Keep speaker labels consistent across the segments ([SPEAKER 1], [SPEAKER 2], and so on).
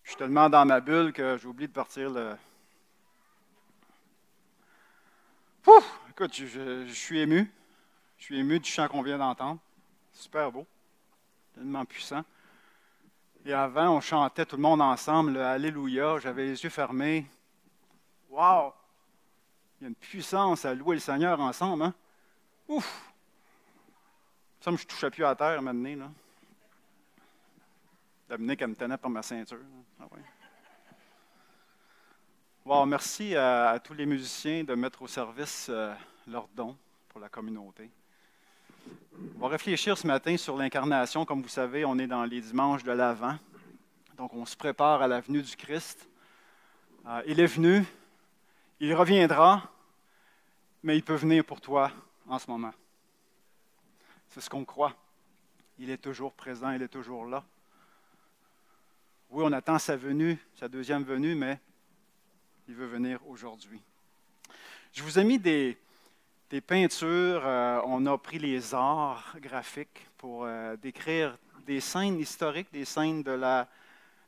[SPEAKER 1] Je suis tellement dans ma bulle que j'ai oublié de partir le. Pouf! Écoute, je suis ému. Je suis ému du chant qu'on vient d'entendre. Super beau. Tellement puissant. Et avant, on chantait tout le monde ensemble le Alléluia. J'avais les yeux fermés. Wow! Il y a une puissance à louer le Seigneur ensemble, hein? Ouf! Ça, je ne touchais plus à terre maintenant, là. Dominique, elle me tenait par ma ceinture. Ah ouais. Wow, merci à tous les musiciens de mettre au service leurs dons pour la communauté. On va réfléchir ce matin sur l'incarnation. Comme vous savez, on est dans les dimanches de l'Avent. Donc, on se prépare à la venue du Christ. Il est venu, il reviendra, mais il peut venir pour toi en ce moment. C'est ce qu'on croit. Il est toujours présent, il est toujours là. Oui, on attend sa venue, sa deuxième venue, mais il veut venir aujourd'hui. Je vous ai mis des peintures, on a pris les arts graphiques pour décrire des scènes historiques, des scènes de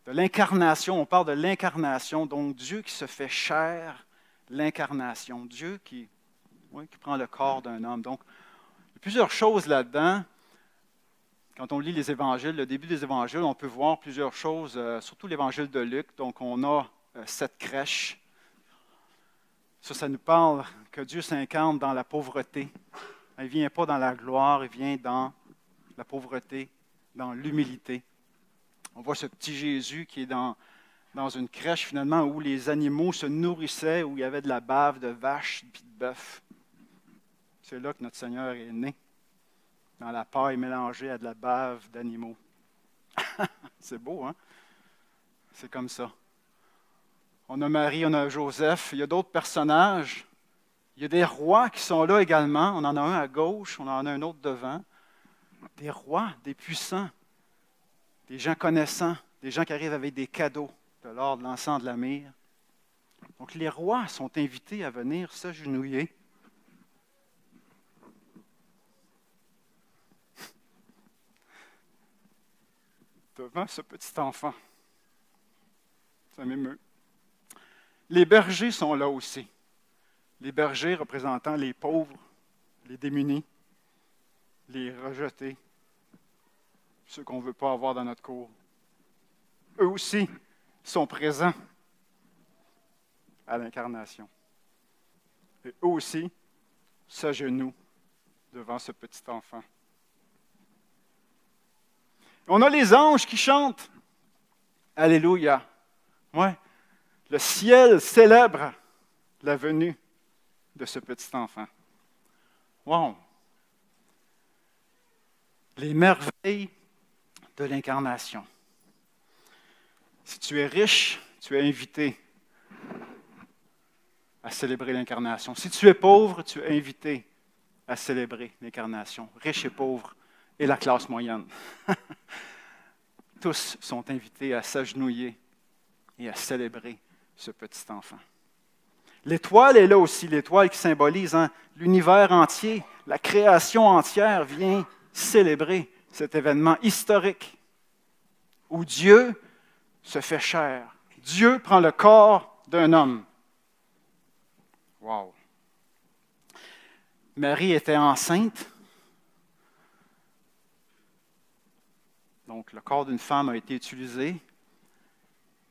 [SPEAKER 1] l'incarnation. On parle de l'incarnation, donc Dieu qui se fait chair, l'incarnation. Dieu qui prend le corps d'un homme. Donc, il y a plusieurs choses là-dedans. Quand on lit les évangiles, le début des évangiles, on peut voir plusieurs choses, surtout l'évangile de Luc. Donc, on a cette crèche. Ça nous parle que Dieu s'incarne dans la pauvreté. Il ne vient pas dans la gloire, il vient dans la pauvreté, dans l'humilité. On voit ce petit Jésus qui est dans une crèche finalement où les animaux se nourrissaient, où il y avait de la bave de vache et de bœuf. C'est là que notre Seigneur est né, dans la paille mélangée à de la bave d'animaux. C'est beau, hein? C'est comme ça. On a Marie, on a Joseph, il y a d'autres personnages. Il y a des rois qui sont là également. On en a un à gauche, on en a un autre devant. Des rois, des puissants, des gens connaissants, des gens qui arrivent avec des cadeaux, de l'or, de l'encens, de la myrrhe. Donc les rois sont invités à venir s'agenouiller. Devant ce petit enfant. Ça m'émeut. Les bergers sont là aussi. Les bergers représentant les pauvres, les démunis, les rejetés, ceux qu'on ne veut pas avoir dans notre cour. Eux aussi sont présents à l'incarnation. Et eux aussi s'agenouillent devant ce petit enfant. On a les anges qui chantent. Alléluia. Ouais. Le ciel célèbre la venue de ce petit enfant. Wow! Les merveilles de l'incarnation. Si tu es riche, tu es invité à célébrer l'incarnation. Si tu es pauvre, tu es invité à célébrer l'incarnation. Riche et pauvre et la classe moyenne. Tous sont invités à s'agenouiller et à célébrer ce petit enfant. L'étoile est là aussi, l'étoile qui symbolise l'univers entier, la création entière vient célébrer cet événement historique où Dieu se fait chair. Dieu prend le corps d'un homme. Wow! Marie était enceinte. Donc, le corps d'une femme a été utilisé,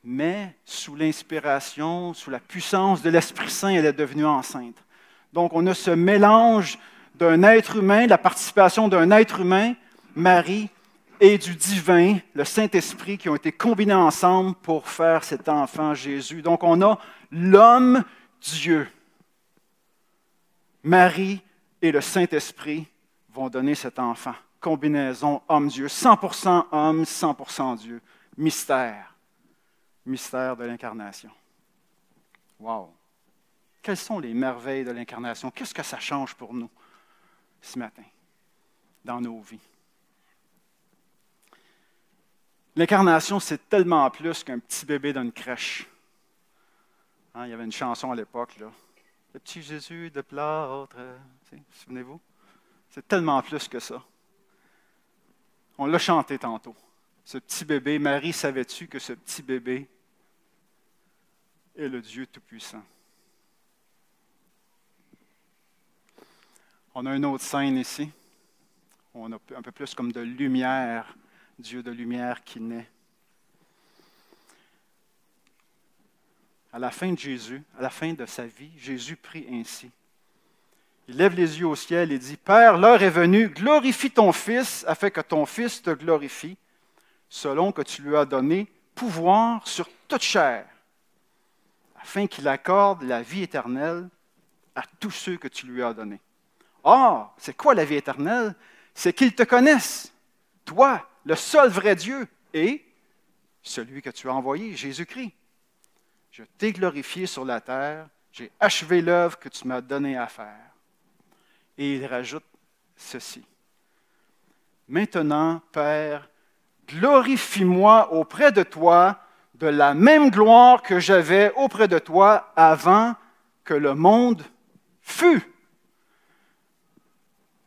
[SPEAKER 1] mais sous l'inspiration, sous la puissance de l'Esprit Saint, elle est devenue enceinte. Donc, on a ce mélange d'un être humain, la participation d'un être humain, Marie, et du divin, le Saint-Esprit, qui ont été combinés ensemble pour faire cet enfant Jésus. Donc, on a l'homme-Dieu. Marie et le Saint-Esprit vont donner cet enfant. Combinaison homme-Dieu, 100% homme, 100% Dieu. Mystère. Mystère de l'incarnation. Wow! Quelles sont les merveilles de l'incarnation? Qu'est-ce que ça change pour nous ce matin, dans nos vies? L'incarnation, c'est tellement plus qu'un petit bébé dans une crèche. Il y avait une chanson à l'époque, là. Le petit Jésus de plâtre. Souvenez-vous? C'est tellement plus que ça. On l'a chanté tantôt. Ce petit bébé, Marie, savais-tu que ce petit bébé est le Dieu Tout-Puissant. On a une autre scène ici. On a un peu plus comme de lumière, Dieu de lumière qui naît. À la fin de Jésus, à la fin de sa vie, Jésus prie ainsi. Il lève les yeux au ciel et dit, « Père, l'heure est venue, glorifie ton Fils, afin que ton Fils te glorifie, selon que tu lui as donné pouvoir sur toute chair, afin qu'il accorde la vie éternelle à tous ceux que tu lui as donnés. » Or, c'est quoi la vie éternelle? C'est qu'ils te connaissent, toi, le seul vrai Dieu, et celui que tu as envoyé, Jésus-Christ. Je t'ai glorifié sur la terre, j'ai achevé l'œuvre que tu m'as donnée à faire. Et il rajoute ceci. Maintenant, Père, glorifie-moi auprès de toi de la même gloire que j'avais auprès de toi avant que le monde fût.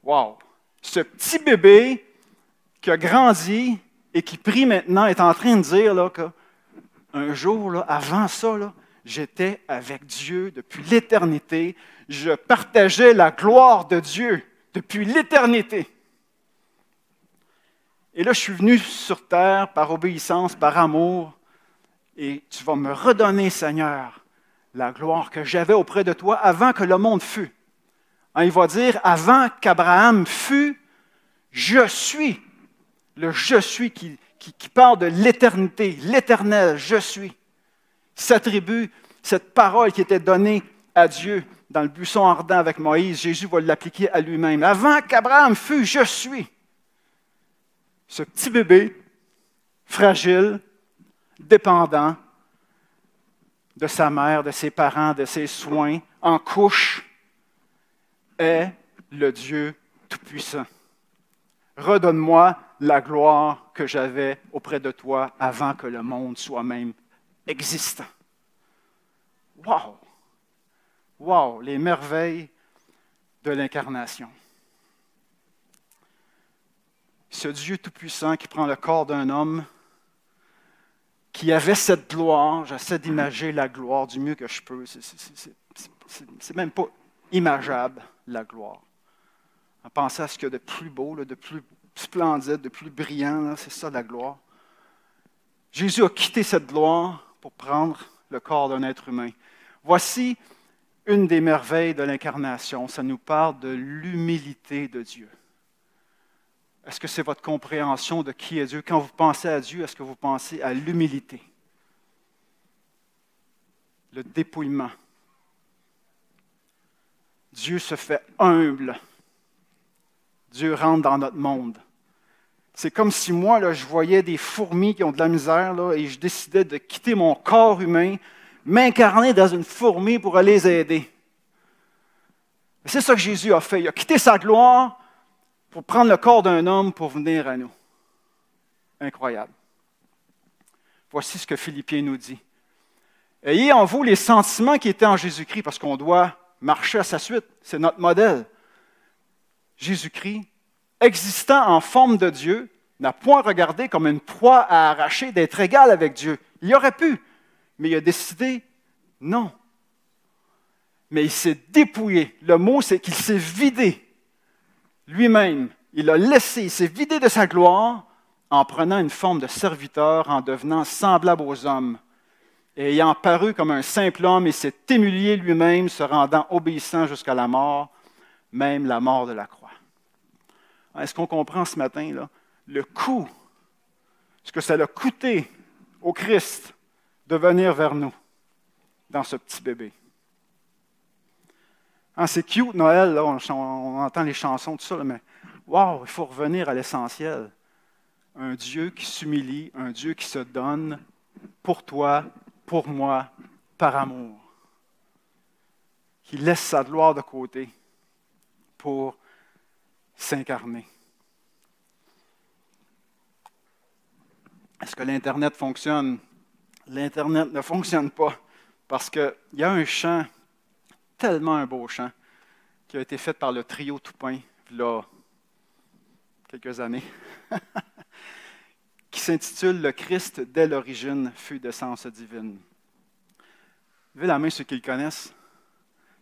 [SPEAKER 1] Wow! Ce petit bébé qui a grandi et qui prie maintenant est en train de dire là, qu'un jour, là, avant ça, là, j'étais avec Dieu depuis l'éternité. Je partageais la gloire de Dieu depuis l'éternité. Et là, je suis venu sur terre par obéissance, par amour, et tu vas me redonner, Seigneur, la gloire que j'avais auprès de toi avant que le monde fût. Il va dire, avant qu'Abraham fût, je suis. Le je suis qui parle de l'éternité, l'éternel, je suis. Il s'attribue cette parole qui était donnée à Dieu dans le buisson ardent avec Moïse. Jésus va l'appliquer à lui-même. Avant qu'Abraham fût, je suis. Ce petit bébé, fragile, dépendant de sa mère, de ses parents, de ses soins, en couche, est le Dieu Tout-Puissant. Redonne-moi la gloire que j'avais auprès de toi avant que le monde soit même existant. Wow! Wow! Les merveilles de l'incarnation. Ce Dieu Tout-Puissant qui prend le corps d'un homme, qui avait cette gloire, j'essaie d'imager la gloire du mieux que je peux, c'est même pas imageable, la gloire. Pensez à ce qu'il y a de plus beau, de plus splendide, de plus brillant, c'est ça la gloire. Jésus a quitté cette gloire pour prendre le corps d'un être humain. Voici une des merveilles de l'incarnation, ça nous parle de l'humilité de Dieu. Est-ce que c'est votre compréhension de qui est Dieu? Quand vous pensez à Dieu, est-ce que vous pensez à l'humilité? Le dépouillement. Dieu se fait humble. Dieu rentre dans notre monde. C'est comme si moi, là, je voyais des fourmis qui ont de la misère là, et je décidais de quitter mon corps humain, m'incarner dans une fourmi pour aller les aider. C'est ça que Jésus a fait. Il a quitté sa gloire pour prendre le corps d'un homme pour venir à nous. Incroyable. Voici ce que Philippiens nous dit. Ayez en vous les sentiments qui étaient en Jésus-Christ, parce qu'on doit marcher à sa suite. C'est notre modèle. Jésus-Christ, existant en forme de Dieu, n'a point regardé comme une proie à arracher d'être égal avec Dieu. Il y aurait pu, mais il a décidé non. Mais il s'est dépouillé. Le mot, c'est qu'il s'est vidé lui-même. Il a laissé, il s'est vidé de sa gloire en prenant une forme de serviteur, en devenant semblable aux hommes. Et ayant paru comme un simple homme, il s'est humilié lui-même, se rendant obéissant jusqu'à la mort, même la mort de la croix. Est-ce qu'on comprend ce matin là, le coût, ce que ça l'a coûté au Christ de venir vers nous dans ce petit bébé? C'est cute, Noël, là, on entend les chansons, tout ça, là, mais wow, il faut revenir à l'essentiel. Un Dieu qui s'humilie, un Dieu qui se donne pour toi, pour moi, par amour. Qui laisse sa gloire de côté pour s'incarner. Est-ce que l'Internet fonctionne? L'Internet ne fonctionne pas parce qu'il y a un chant, tellement un beau chant, qui a été fait par le trio Toupin, il y a quelques années, qui s'intitule « Le Christ dès l'origine fut d'essence divine ». Levez la main ceux qui le connaissent.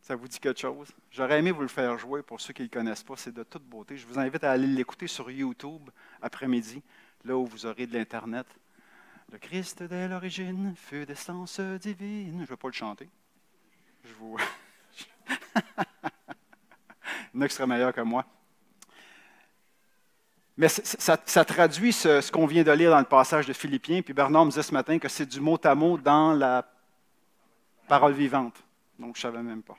[SPEAKER 1] Ça vous dit quelque chose? J'aurais aimé vous le faire jouer pour ceux qui ne le connaissent pas. C'est de toute beauté. Je vous invite à aller l'écouter sur YouTube après-midi, là où vous aurez de l'Internet. Le Christ dès l'origine fut d'essence divine. Je ne vais pas le chanter. Je vous... Il y en a qui seraient meilleurs que moi. Mais ça traduit ce qu'on vient de lire dans le passage de Philippiens. Puis Bernard me disait ce matin que c'est du mot à mot dans la parole vivante. Donc, je ne savais même pas.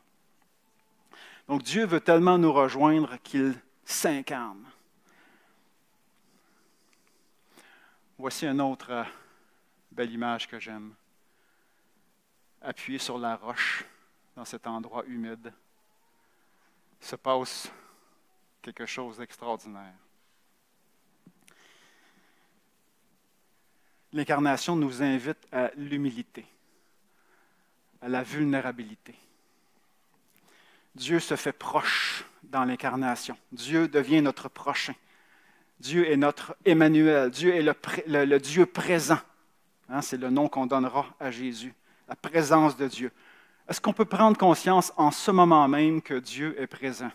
[SPEAKER 1] Donc, Dieu veut tellement nous rejoindre qu'il s'incarne. Voici une autre belle image que j'aime. Appuyé sur la roche, dans cet endroit humide, se passe quelque chose d'extraordinaire. L'incarnation nous invite à l'humilité, à la vulnérabilité. Dieu se fait proche dans l'incarnation. Dieu devient notre prochain. Dieu est notre Emmanuel. Dieu est le Dieu présent. Hein, c'est le nom qu'on donnera à Jésus, la présence de Dieu. Est-ce qu'on peut prendre conscience en ce moment même que Dieu est présent?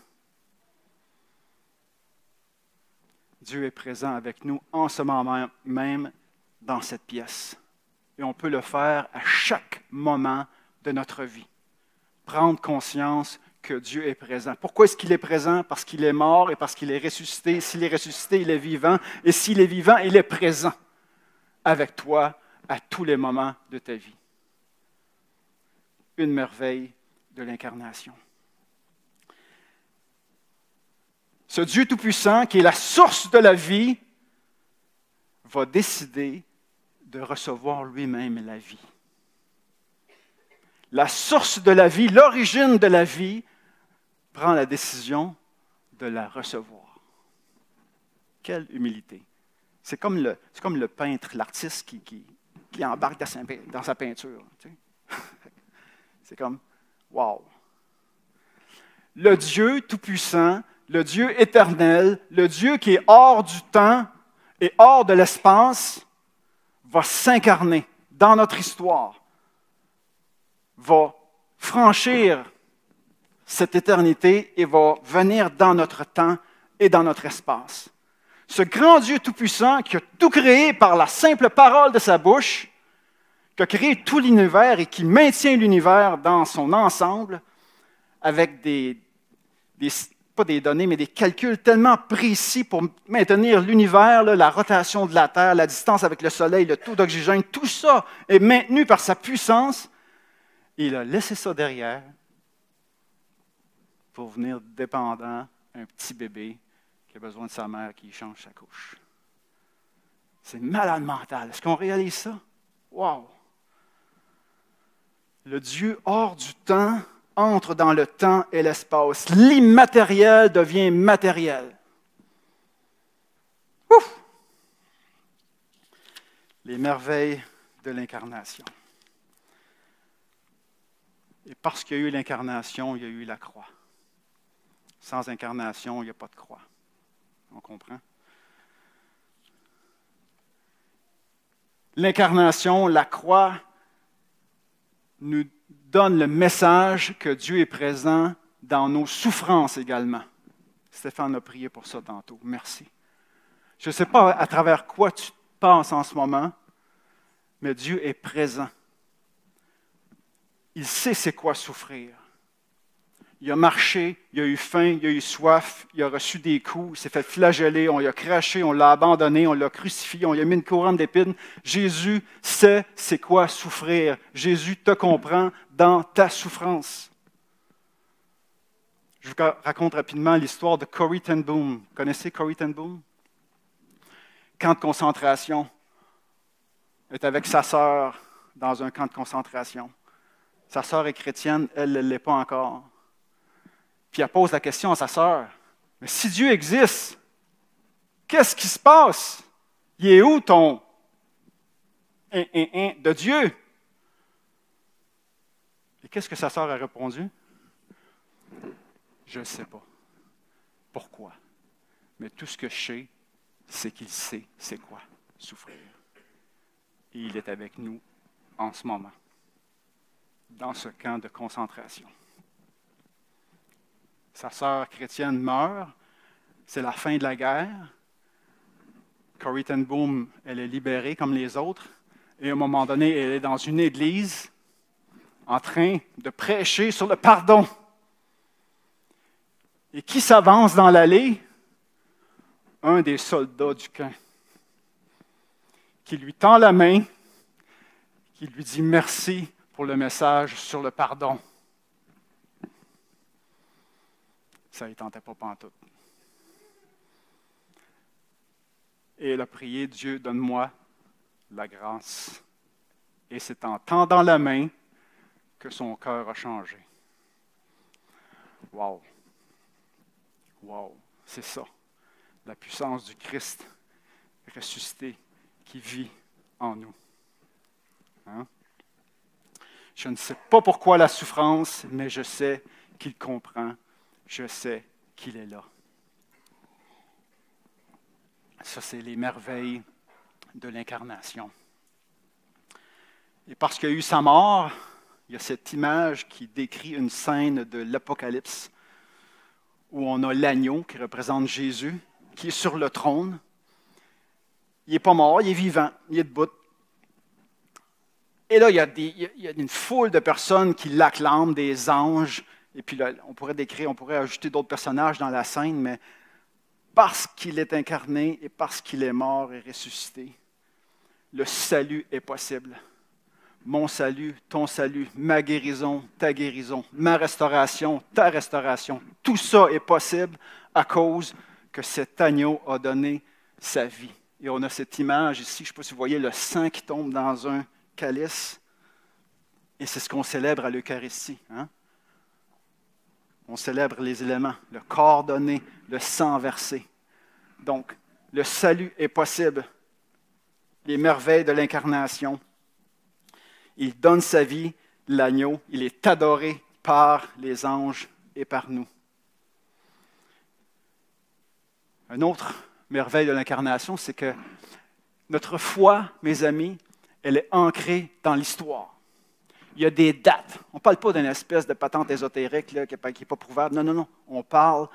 [SPEAKER 1] Dieu est présent avec nous en ce moment même dans cette pièce. Et on peut le faire à chaque moment de notre vie. Prendre conscience que Dieu est présent. Pourquoi est-ce qu'il est présent? Parce qu'il est mort et parce qu'il est ressuscité. S'il est ressuscité, il est vivant. Et s'il est vivant, il est présent avec toi à tous les moments de ta vie. Une merveille de l'incarnation. Ce Dieu Tout-Puissant, qui est la source de la vie, va décider de recevoir lui-même la vie. La source de la vie, l'origine de la vie, prend la décision de la recevoir. Quelle humilité! C'est comme le peintre, l'artiste qui embarque dans sa peinture. Tu sais. C'est comme, wow! Le Dieu Tout-Puissant, le Dieu éternel, le Dieu qui est hors du temps et hors de l'espace, va s'incarner dans notre histoire, va franchir cette éternité et va venir dans notre temps et dans notre espace. Ce grand Dieu Tout-Puissant qui a tout créé par la simple parole de sa bouche, qui a créé tout l'univers et qui maintient l'univers dans son ensemble avec pas des données, mais des calculs tellement précis pour maintenir l'univers, la rotation de la Terre, la distance avec le Soleil, le taux d'oxygène, tout ça est maintenu par sa puissance. Et il a laissé ça derrière pour venir dépendant, un petit bébé qui a besoin de sa mère qui change sa couche. C'est malade mental. Est-ce qu'on réalise ça? Wow! Le Dieu hors du temps entre dans le temps et l'espace. L'immatériel devient matériel. Ouf! Les merveilles de l'incarnation. Et parce qu'il y a eu l'incarnation, il y a eu la croix. Sans incarnation, il n'y a pas de croix. On comprend? L'incarnation, la croix, nous donne le message que Dieu est présent dans nos souffrances également. Stéphane a prié pour ça tantôt. Merci. Je ne sais pas à travers quoi tu passes en ce moment, mais Dieu est présent. Il sait c'est quoi souffrir. Il a marché, il a eu faim, il a eu soif, il a reçu des coups, il s'est fait flageller, on lui a craché, on l'a abandonné, on l'a crucifié, on lui a mis une couronne d'épines. Jésus sait c'est quoi souffrir. Jésus te comprend dans ta souffrance. Je vous raconte rapidement l'histoire de Corrie ten Boom. Vous connaissez Corrie ten Boom? Camp de concentration. Elle est avec sa sœur dans un camp de concentration. Sa sœur est chrétienne, elle ne l'est pas encore. Puis elle pose la question à sa sœur, « Mais si Dieu existe, qu'est-ce qui se passe? Il est où ton de Dieu? » Et qu'est-ce que sa sœur a répondu? « Je ne sais pas. Pourquoi? Mais tout ce que je sais, c'est qu'il sait c'est quoi souffrir. Et il est avec nous en ce moment. » dans ce camp de concentration. Sa sœur chrétienne meurt, c'est la fin de la guerre. Corrie ten Boom, elle est libérée comme les autres, et à un moment donné, elle est dans une église en train de prêcher sur le pardon. Et qui s'avance dans l'allée? Un des soldats du camp, qui lui tend la main, qui lui dit merci pour le message sur le pardon. Ça ne tentait pas pantoute. Et elle a prié, Dieu, donne-moi la grâce. Et c'est en tendant la main que son cœur a changé. Wow! Wow! C'est ça, la puissance du Christ ressuscité qui vit en nous. Hein? Je ne sais pas pourquoi la souffrance, mais je sais qu'il comprend, je sais qu'il est là. Ça, c'est les merveilles de l'incarnation. Et parce qu'il y a eu sa mort, il y a cette image qui décrit une scène de l'Apocalypse où on a l'agneau qui représente Jésus, qui est sur le trône. Il n'est pas mort, il est vivant, il est debout. Et là, il y a une foule de personnes qui l'acclament, des anges. Et puis là, on pourrait ajouter d'autres personnages dans la scène, mais parce qu'il est incarné et parce qu'il est mort et ressuscité, le salut est possible. Mon salut, ton salut, ma guérison, ta guérison, ma restauration, ta restauration. Tout ça est possible à cause que cet agneau a donné sa vie. Et on a cette image ici, je ne sais pas si vous voyez le sang qui tombe dans un calice. Et c'est ce qu'on célèbre à l'Eucharistie. Hein? On célèbre les éléments, le corps donné, le sang versé. Donc, le salut est possible. Les merveilles de l'incarnation. Il donne sa vie, l'agneau. Il est adoré par les anges et par nous. Une autre merveille de l'incarnation, c'est que notre foi, mes amis, elle est ancrée dans l'histoire. Il y a des dates. On ne parle pas d'une espèce de patente ésotérique là, qui n'est pas prouvable. Non, non, non. On parle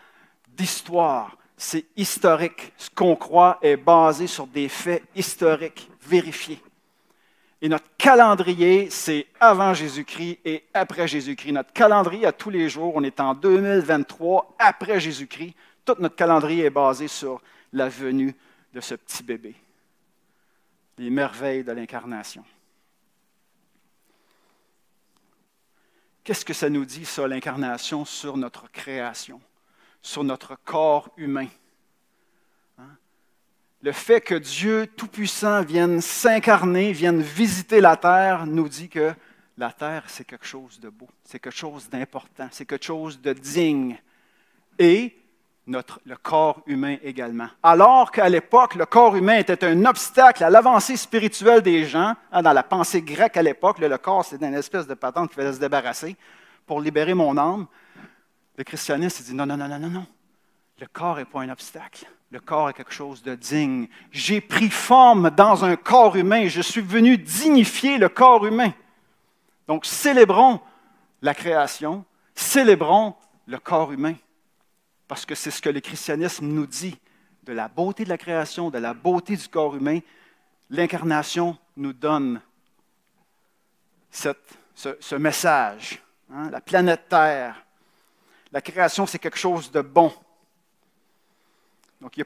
[SPEAKER 1] d'histoire. C'est historique. Ce qu'on croit est basé sur des faits historiques, vérifiés. Et notre calendrier, c'est avant Jésus-Christ et après Jésus-Christ. Notre calendrier à tous les jours, on est en 2023, après Jésus-Christ. Tout notre calendrier est basé sur la venue de ce petit bébé. Les merveilles de l'incarnation. Qu'est-ce que ça nous dit, ça, l'incarnation, sur notre création, sur notre corps humain? Hein? Le fait que Dieu Tout-Puissant vienne s'incarner, vienne visiter la terre, nous dit que la terre, c'est quelque chose de beau, c'est quelque chose d'important, c'est quelque chose de digne. Et le corps humain également. Alors qu'à l'époque, le corps humain était un obstacle à l'avancée spirituelle des gens, dans la pensée grecque à l'époque, le corps, c'était une espèce de patente qui fallait se débarrasser pour libérer mon âme. Le christianisme dit non, non, non, non, non, non. Le corps n'est pas un obstacle. Le corps est quelque chose de digne. J'ai pris forme dans un corps humain. Je suis venu dignifier le corps humain. Donc, célébrons la création, célébrons le corps humain. Parce que c'est ce que le christianisme nous dit, de la beauté de la création, de la beauté du corps humain. L'incarnation nous donne ce message. Hein? La planète Terre, la création, c'est quelque chose de bon. Donc, il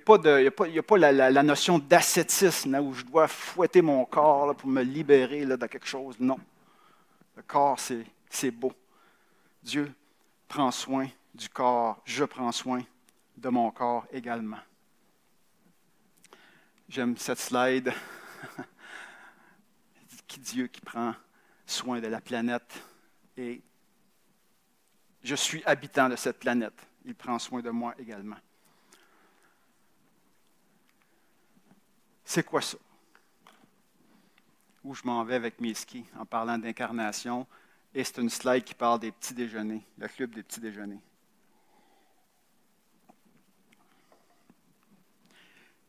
[SPEAKER 1] n'y a pas la notion d'ascétisme, là, où je dois fouetter mon corps là, pour me libérer là, de quelque chose. Non. Le corps, c'est beau. Dieu prend soin du corps, je prends soin de mon corps également. J'aime cette slide. Dieu qui prend soin de la planète. Et je suis habitant de cette planète. Il prend soin de moi également. C'est quoi ça? Où je m'en vais avec mes skis en parlant d'incarnation. Et c'est une slide qui parle des petits déjeuners, le club des petits déjeuners.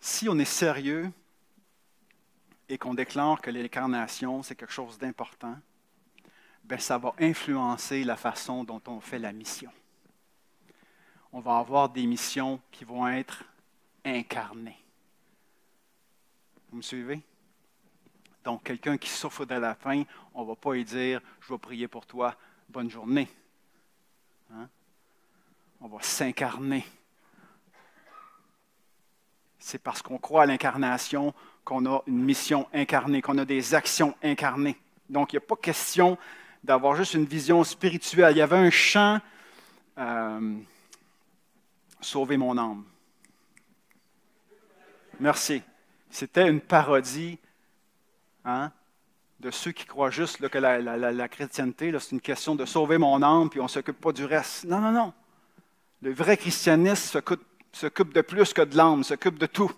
[SPEAKER 1] Si on est sérieux et qu'on déclare que l'incarnation, c'est quelque chose d'important, bien, ça va influencer la façon dont on fait la mission. On va avoir des missions qui vont être incarnées. Vous me suivez? Donc, quelqu'un qui souffre de la faim, on ne va pas lui dire « Je vais prier pour toi, bonne journée. » Hein? On va s'incarner. C'est parce qu'on croit à l'incarnation qu'on a une mission incarnée, qu'on a des actions incarnées. Donc, il n'y a pas question d'avoir juste une vision spirituelle. Il y avait un chant Sauver mon âme. Merci. C'était une parodie de ceux qui croient juste là, que la chrétienté, là, c'est une question de sauver mon âme, puis on ne s'occupe pas du reste. Non, non, non. Le vrai christianisme s'occupe de plus que de l'âme, s'occupe de tout.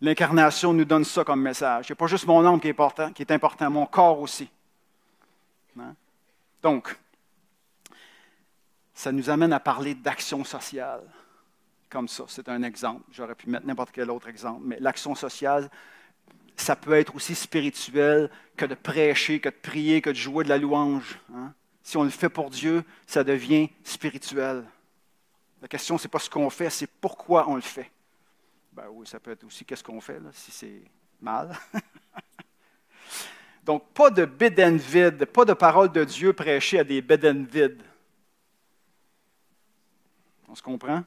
[SPEAKER 1] L'incarnation nous donne ça comme message. Il n'y a pas juste mon âme qui est important, mon corps aussi. Hein? Donc, ça nous amène à parler d'action sociale. Comme ça, c'est un exemple. J'aurais pu mettre n'importe quel autre exemple, mais l'action sociale, ça peut être aussi spirituel que de prêcher, que de prier, que de jouer de la louange. Hein? Si on le fait pour Dieu, ça devient spirituel. La question, ce n'est pas ce qu'on fait, c'est pourquoi on le fait. Ben oui, ça peut être aussi qu'est-ce qu'on fait, là, si c'est mal. Donc, pas de bédaine vide, pas de parole de Dieu prêchée à des bédaines vides. On se comprend?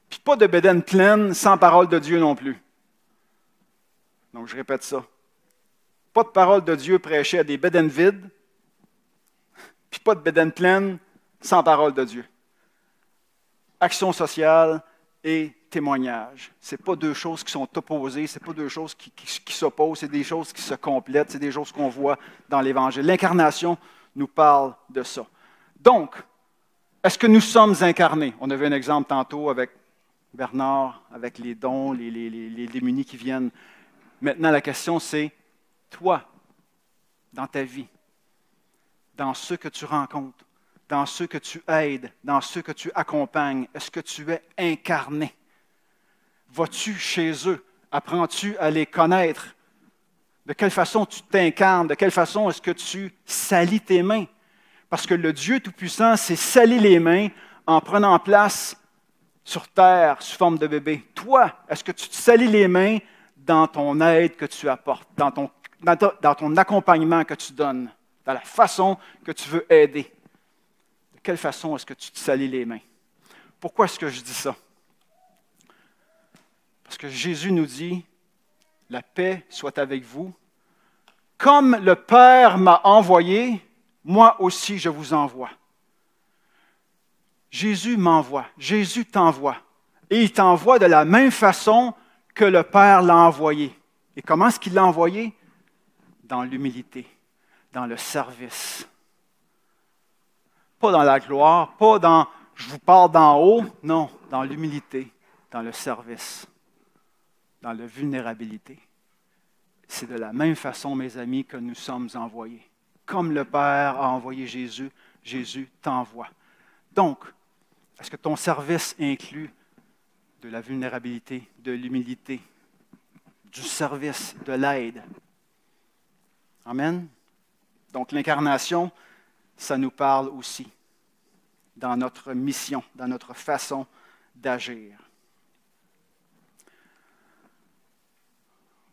[SPEAKER 1] Puis pas de bédaine pleine sans parole de Dieu non plus. Donc, je répète ça. Pas de parole de Dieu prêchée à des bédaines vides, puis pas de bédaine pleine sans parole de Dieu. Action sociale et témoignage. Ce n'est pas deux choses qui sont opposées, ce n'est pas deux choses qui s'opposent, c'est des choses qui se complètent, c'est des choses qu'on voit dans l'Évangile. L'incarnation nous parle de ça. Donc, est-ce que nous sommes incarnés? On avait un exemple tantôt avec Bernard, avec les dons, les démunis qui viennent. Maintenant, la question, c'est, toi, dans ta vie, dans ceux que tu rencontres, dans ceux que tu aides, dans ceux que tu accompagnes, est-ce que tu es incarné? Vas-tu chez eux? Apprends-tu à les connaître? De quelle façon tu t'incarnes? De quelle façon est-ce que tu salis tes mains? Parce que le Dieu Tout-Puissant s'est sali les mains en prenant place sur terre sous forme de bébé. Toi, est-ce que tu te salis les mains dans ton aide que tu apportes, dans ton accompagnement que tu donnes, dans la façon que tu veux aider? De quelle façon est-ce que tu te salis les mains? Pourquoi est-ce que je dis ça? Parce que Jésus nous dit, « La paix soit avec vous. Comme le Père m'a envoyé, moi aussi je vous envoie. » Jésus m'envoie, Jésus t'envoie. Et il t'envoie de la même façon que le Père l'a envoyé. Et comment est-ce qu'il l'a envoyé? Dans l'humilité, dans le service. Pas dans la gloire, pas dans « je vous parle d'en haut », non, dans l'humilité, dans le service, dans la vulnérabilité. C'est de la même façon, mes amis, que nous sommes envoyés. Comme le Père a envoyé Jésus, Jésus t'envoie. Donc, est-ce que ton service inclut de la vulnérabilité, de l'humilité, du service, de l'aide? Amen? Donc, l'incarnation, ça nous parle aussi dans notre mission, dans notre façon d'agir.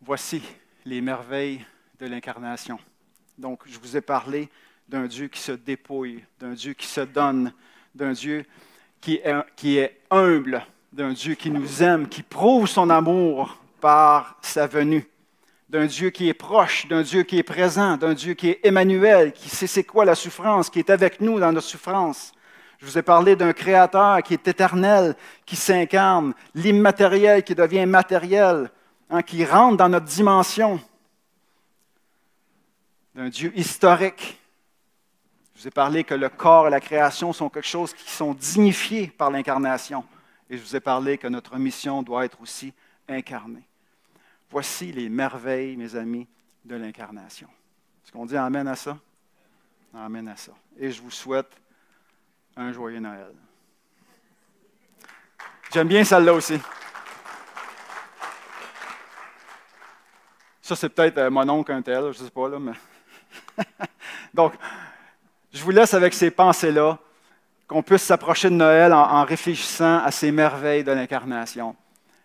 [SPEAKER 1] Voici les merveilles de l'incarnation. Donc, je vous ai parlé d'un Dieu qui se dépouille, d'un Dieu qui se donne, d'un Dieu qui est humble, d'un Dieu qui nous aime, qui prouve son amour par sa venue, d'un Dieu qui est proche, d'un Dieu qui est présent, d'un Dieu qui est Emmanuel, qui sait c'est quoi la souffrance, qui est avec nous dans notre souffrance. Je vous ai parlé d'un Créateur qui est éternel, qui s'incarne, l'immatériel qui devient matériel, qui rentre dans notre dimension, d'un Dieu historique. Je vous ai parlé que le corps et la création sont quelque chose qui sont dignifiés par l'incarnation. Et je vous ai parlé que notre mission doit être aussi incarnée. Voici les merveilles, mes amis, de l'incarnation. Est-ce qu'on dit amen à ça? Amen à ça. Et je vous souhaite un joyeux Noël. J'aime bien celle-là aussi. Ça, c'est peut-être mon oncle un tel, je ne sais pas, là, mais Donc, je vous laisse avec ces pensées-là, qu'on puisse s'approcher de Noël en réfléchissant à ces merveilles de l'incarnation.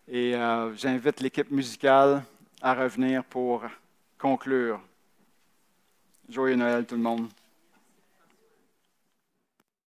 [SPEAKER 1] Et j'invite l'équipe musicale à revenir pour conclure. Joyeux Noël tout le monde.